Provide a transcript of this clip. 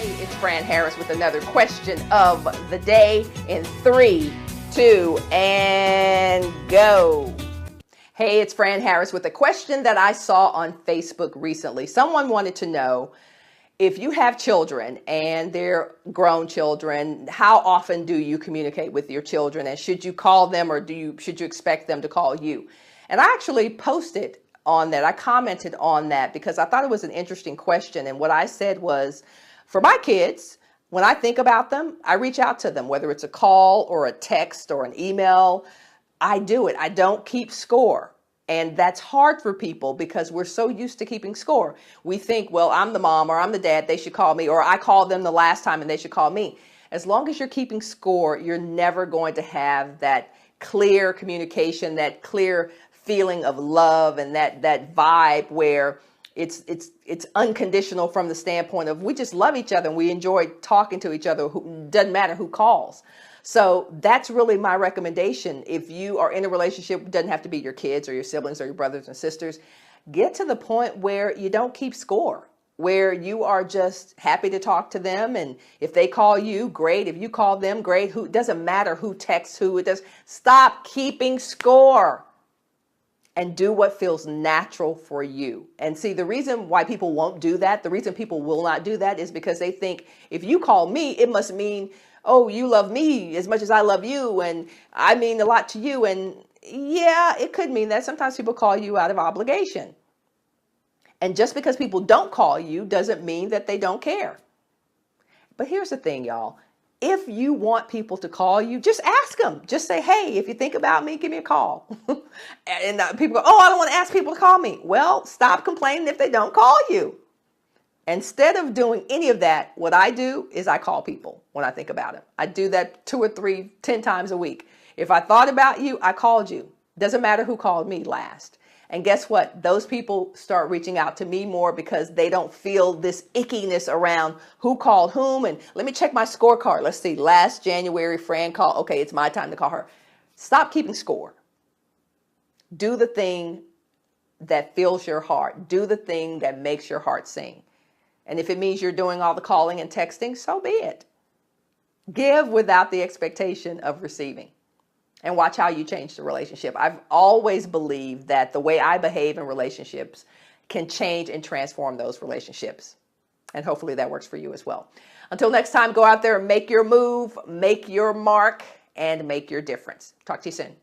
Hey, it's Fran Harris with another question of the day in 3, 2, and go. Hey, it's Fran Harris with a question that I saw on Facebook recently. Someone wanted to know, if you have children and they're grown children, how often do you communicate with your children? And should you call them or should you expect them to call you? And I actually posted on that. I commented on that because I thought it was an interesting question. And what I said was, for my kids, when I think about them, I reach out to them, whether it's a call or a text or an email. I do it. I don't keep score. And that's hard for people because we're so used to keeping score. We think, well, I'm the mom or I'm the dad, they should call me, or I called them the last time and they should call me. As long as you're keeping score, you're never going to have that clear communication, that clear feeling of love, and that vibe where it's unconditional from the standpoint of we just love each other and we enjoy talking to each other. Doesn't matter who calls. So that's really my recommendation. If you are in a relationship, it doesn't have to be your kids or your siblings or your brothers and sisters. Get to the point where you don't keep score, where you are just happy to talk to them. And if they call you, great. If you call them, great. It doesn't matter who texts who. It does. Stop keeping score and do what feels natural for you. And see, the reason why people won't do that, the reason people will not do that is because they think if you call me, it must mean, oh, you love me as much as I love you, and I mean a lot to you. And yeah, it could mean that. Sometimes people call you out of obligation. And just because people don't call you doesn't mean that they don't care. But here's the thing, y'all. If you want people to call you, just ask them. Just say, hey, if you think about me, give me a call. And people go, oh, I don't want to ask people to call me. Well, stop complaining if they don't call you. Instead of doing any of that, what I do is I call people when I think about it. I do that 2 or 3, 10 times a week. If I thought about you, I called you. Doesn't matter who called me last. And guess what? Those people start reaching out to me more because they don't feel this ickiness around who called whom. And let me check my scorecard. Let's see. Last January, Fran called. Okay, it's my time to call her. Stop keeping score. Do the thing that fills your heart. Do the thing that makes your heart sing. And if it means you're doing all the calling and texting, so be it. Give without the expectation of receiving. And watch how you change the relationship. I've always believed that the way I behave in relationships can change and transform those relationships. And hopefully that works for you as well. Until next time, go out there and make your move, make your mark, and make your difference. Talk to you soon.